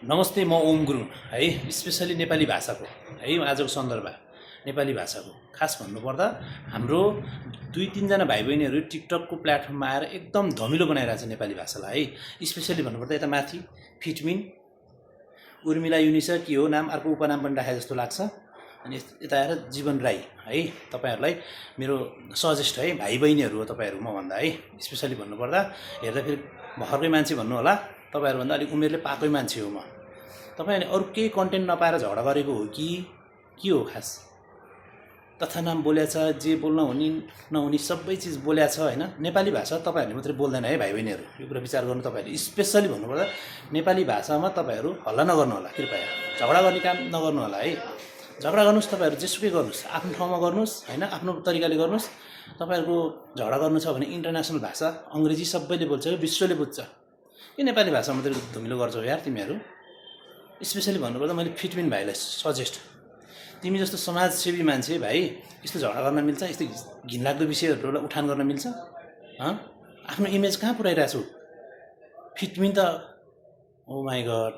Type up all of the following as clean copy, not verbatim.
नमस्ते, म ओम गुरुङ है। स्पेसली नेपाली भाषाको है आजको सन्दर्भ नेपाली भाषाको खास भन्नुपर्दा हाम्रो दुई तीनजना भाइ बहिनीहरू टिकटकको प्लेटफर्ममा आएर एकदम धमिलो बनाइरहेछ नेपाली भाषालाई है। स्पेसली भन्नुपर्दा यता माथि फिटमिन उर्मिला युनिसा के हो नाम, अर्को उपनाम पनि राखे जस्तो लाग्छ। अनि यता आएर जीवन राई है। तपाईँहरूलाई मेरो सजेस्ट है, भाइ बहिनीहरू हो तपाईँहरू म भन्दा है। स्पेसली भन्नुपर्दा हेर्दा फेरि भर्खरकै मान्छे भन्नु होला, तपाईँहरूभन्दा अलिक उमेरले पाकै मान्छे हो म। तपाईँहरूले अरू केही कन्टेन्ट नपाएर झगडा गरेको हो कि के हो खास? तथा नाम बोल्या छ, जे बोल्न हुने नहुने सबै चिज बोल्या छ होइन। नेपाली भाषा तपाईँहरूले मात्रै बोल्दैन है भाइ बहिनीहरू, यो कुरा विचार गर्नु। तपाईँहरूले स्पेसली भन्नुपर्दा नेपाली भाषामा तपाईँहरू हल्ला नगर्नु होला, कृपया झगडा गर्ने काम नगर्नु होला है। झगडा गर्नुहोस्, तपाईँहरू जेसुकै गर्नुहोस्, आफ्नो ठाउँमा गर्नुहोस् होइन, आफ्नो तरिकाले गर्नुहोस्। तपाईँहरूको झगडा गर्नु छ भने इन्टरनेसनल भाषा अङ्ग्रेजी सबैले बोल्छ, विश्वले बुझ्छ। के नेपाली भाषा मात्रै धुमिलो गर्छौ यार तिमीहरू? स्पेसली भन्नुपर्दा मैले फिटमिन भाइलाई सजेस्ट, तिमी जस्तो समाजसेवी मान्छे भाइ यस्तो झगडा गर्न मिल्छ? यस्तो घिनलाग्दो विषयहरूलाई उठान गर्न मिल्छ? आफ्नो इमेज कहाँ पुऱ्याइरहेको छु? फिटमिन त ओ माई गड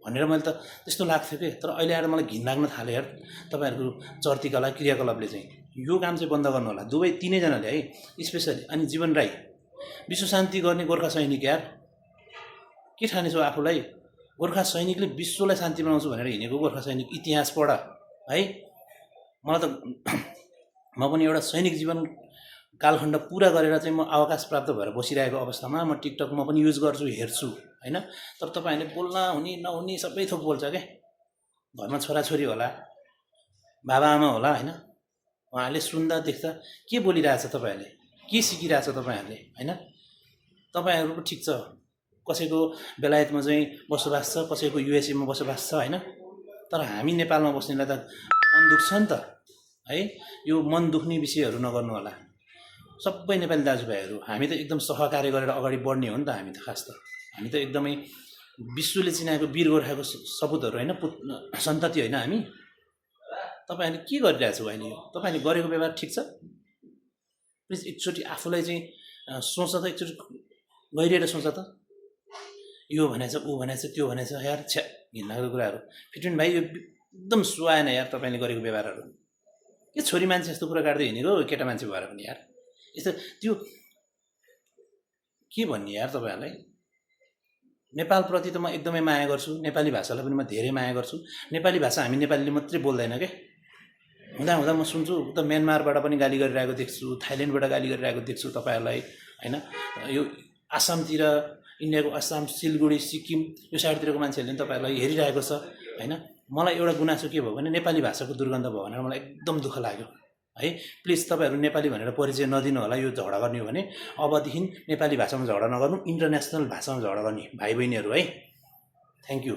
भनेर मैले त त्यस्तो लाग्थ्यो कि, तर अहिले आएर मलाई घिन लाग्न थाल्यो यार तपाईँहरूको चर्तीकला क्रियाकलापले चाहिँ। यो काम चाहिँ बन्द गर्नु होला दुवै तिनैजनाले है, स्पेसली। अनि जीवन राई विश्व शान्ति गर्ने गोर्खा सैनिक यार, के ठानेछौ आफूलाई? गोर्खा सैनिकले विश्वलाई शान्ति बनाउँछु भनेर हिँडेको गोर्खा सैनिक, इतिहास पढ है। मलाई त म पनि एउटा सैनिक जीवन कालखण्ड पुरा गरेर चाहिँ म अवकाश प्राप्त भएर बसिरहेको अवस्थामा म टिकटक म पनि युज गर्छु, हेर्छु होइन। तर तपाईँहरूले बोल्न हुने नहुने सबै थोक बोल्छ क्या। घरमा छोराछोरी होला, बाबाआमा होला होइन, उहाँहरूले सुन्दा देख्दा के बोलिरहेछ तपाईँहरूले, के सिकिरहेछ तपाईँहरूले होइन। तपाईँहरूको ठिक छ, कसैको बेलायतमा चाहिँ बसोबास छ, कसैको युएसएमा बसोबास छ होइन, तर हामी नेपालमा बस्नेलाई त मन दुख्छ नि त है। यो मन दुख्ने विषयहरू नगर्नु होला सबै नेपाली दाजुभाइहरू। हामी त एकदम सहकार्य गरेर अगाडि बढ्ने हो नि त हामी त। खास त हामी त एकदमै विश्वले चिनाएको वीर गोर्खाको सपुतहरू होइन, सन्तति होइन हामी। तपाईँहरूले के गरिरहेको छु अहिले? तपाईँहरूले गरेको व्यवहार ठिक छ? प्लिज एकचोटि आफूलाई चाहिँ सोच त, एकचोटि गहिरिएर सोच त। यो भनेछ, ऊ भनेछ, त्यो भनेछ यार, छ्या घिनलाग्दो कुराहरू। फिटमिन भाइ यो एकदम सुहाएन यार तपाईँले गरेको व्यवहारहरू। के छोरी मान्छे यस्तो कुरा काट्दै हिँडेको, केटा मान्छे भएर पनि यार यस्तो त्यो के भन्ने यार तपाईँहरूलाई। नेपालप्रति त म एकदमै माया गर्छु, नेपाली भाषालाई पनि म धेरै माया गर्छु। नेपाली भाषा हामी नेपालीले मात्रै बोल्दैन के। हुँदा हुँदा म सुन्छु त म्यानमारबाट पनि गाली गरिरहेको देख्छु, थाइल्यान्डबाट गाली गरिरहेको देख्छु तपाईँहरूलाई होइन। यो आसामतिर, इन्डियाको आसाम, सिलगढी, सिक्किम यो साइडतिरको मान्छेहरूले पनि तपाईँहरूलाई हेरिरहेको छ होइन। मलाई एउटा गुनासो के भयो भने नेपाली भाषाको दुर्गन्ध भयो भनेर मलाई एकदम दुःख लाग्यो है। प्लिज तपाईँहरू नेपाली भनेर परिचय नदिनु होला। यो झगडा गर्ने हो भने अबदेखि नेपाली भाषामा झगडा नगर्नु, इन्टरनेसनल भाषामा झगडा गर्ने भाइ बहिनीहरू है। Thank you.